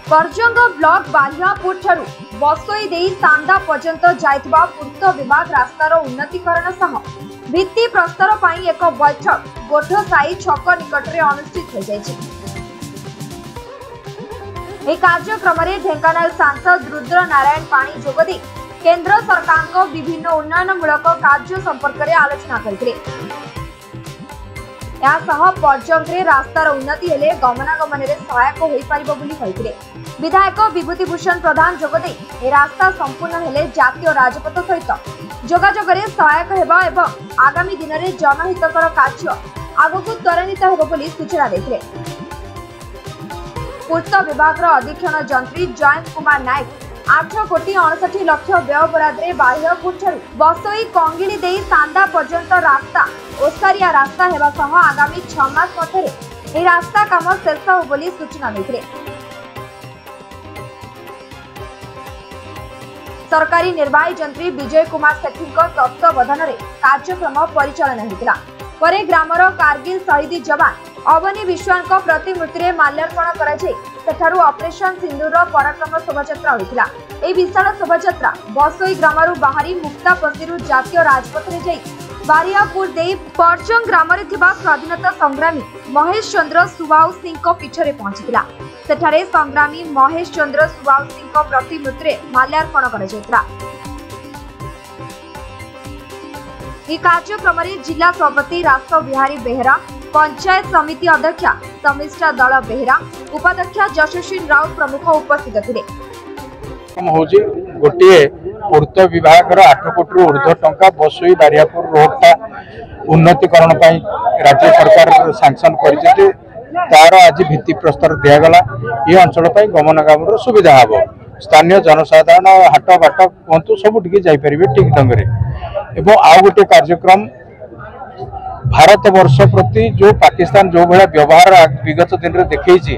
Parjang block बालियापुर ठारू बसोई देई सांदा पर्यंत जाइतबा पूर्त विभाग रास्तार उन्नतीकरण सह भित्ति प्रस्तर पई एक बैठक गोठसाई छक निकट में अनुष्ठित हो जायछि। ए कार्यक्रम में ढेंकानाल सांसद रुद्र नारायण पाणी जोगदे केंद्र सरकार को विभिन्न उन्नयनमूलक कार्य संपर्क में आलोचना करथिले। पर्जंगे रास्तार उन्नति हेले गमनागमन में सहायक हो पारिबो बोली कहिथिले। विधायक विभूतिभूषण प्रधान जोगदे ए रास्ता संपूर्ण हेले जातीय राजपथ सहित जोगाजोग में सहायक हेबा एवं आगामी दिन में जनहितकर कार्य आगक त्वरान्वित हेबो बोली सूचना देथिले। पूर्त विभाग अधीक्षण जंत्री जयंत कुमार नायक 8,59,00,000 व्यय बरादरे बालियापुर ठारू बसोई कंगिली देई सांदा पर्यंत रास्ता ओसारिया रास्ता हेबा सह आगामी 6 मास मध्यरे ए रास्ता काम शेष हो बोली सूचना देथिले। सरकारी निर्वाही जंत्री विजय कुमार सेठी तत्वावधान में कार्यक्रम परिचालन होता। परे ग्रामर कारगिल शहीद जवान अवनी विश्वास प्रतिमूर्ति में माल्यार्पण कर ऑपरेशन सिंदूर पराक्रम शोभायात्रा होता। यह विशाल शोभायात्रा बसोई ग्रामरू बाहरी मुक्तापंथी जातीय राजपथ में जाई बारियापुर दे परजंग ग्राम में स्वाधीनता संग्रामी महेश चंद्र सुबाऊ सिंह पीठरे पहुंचीला। सेठारे संग्रामी महेश चंद्र सुबाऊ सिंह प्रतिमूर्ति में माल्यार्पण कर कार्यक्रम में जिला सभापति राष्ट्र बिहारी बेहरा, पंचायत समिति अध्यक्षा समिष्ठा दल बेहरा, उपाध्यक्ष जशस्वी राउत प्रमुख उपस्थित थे। गोटे पूर्त विभाग 8 कोटी ऊर्ध्व टंका बसोई बारियापुर रोडटा उन्नतीकरण राज्य सरकार सैंक्शन कर तार आज भित्ति प्रस्तर दिगला। ये अंचल गमनागमन सुविधा हम स्थानीय जनसाधारण हाट बाट कहतु सबुठी जापर ठीक ढंग से। आउ गोटे कार्यक्रम भारत वर्ष प्रति जो पाकिस्तान जो भाया व्यवहार विगत दिन में देखी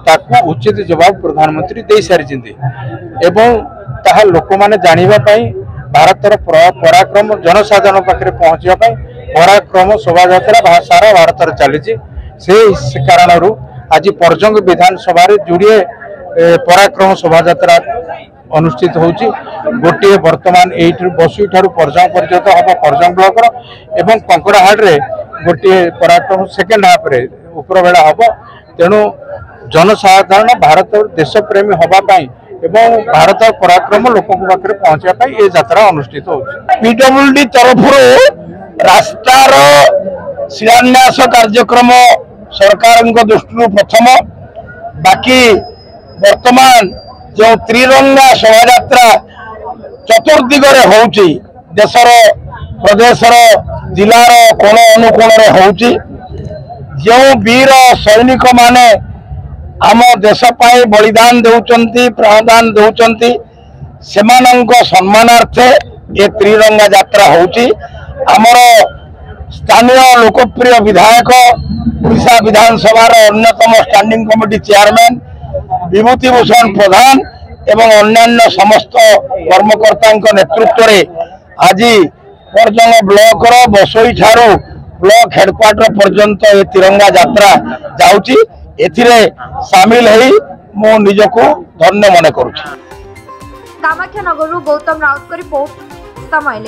ताकू उचित जवाब प्रधानमंत्री दे सारी ताहा लोक माने जानिबाई भारतर पराक्रम जनसाधारण पाखे पहुँचापी पराक्रम शोभायात्रा सारा भारत चली से कारण आज परजंग विधानसभा जोड़े पराक्रम शोभायात्रा अनुष्ठित होची। गोटे वर्तमान बसुई ठारू परजंग पर्यंत हम परजंग ब्लॉक एवं कंकड़ाहाड़ रे गोटे पराक्रम सेकेंड हाफ रे ऊपर बेला हम। तेणु जनसाधारण भारत देश प्रेमी होगापाई एवं भारत पराक्रम लोक पाखे पहुँचापी ये यात्रा अनुष्ठित हो। पीडब्ल्यूडी तरफ रास्तार शिलान्यास कार्यक्रम सरकार दृष्टि प्रथम बाकी वर्तमान जो त्रिरंगा शोभायात्रा चतुर्दिगरे होउची देशर प्रदेशर जिलार कोण अनुकोण रे होउची जो वीर सैनिक माने आम देश पाई बलिदान देउचंती प्राणदान देउचंती सेमानंक सम्मानार्थे ये त्रिरंगा यात्रा होउची। आमर स्थानीय लोकप्रिय विधायक ओडिशा विधानसभा अन्यतम स्टैंडिंग कमिटी चेयरमैन विभूतिभूषण प्रधान एवं अन्यान्य समस्त कर्मकर्ता नेतृत्व में आज परजंग ब्लॉक बसोई ठारू ब्लॉक हेडक्वार्टर पर्यंत ये तिरंगा यात्रा जाउची। एथिरे शामिल है मो निजको धन्य मन करूछी। कामाख्यानगर गौतम राउत को रिपोर्ट समय।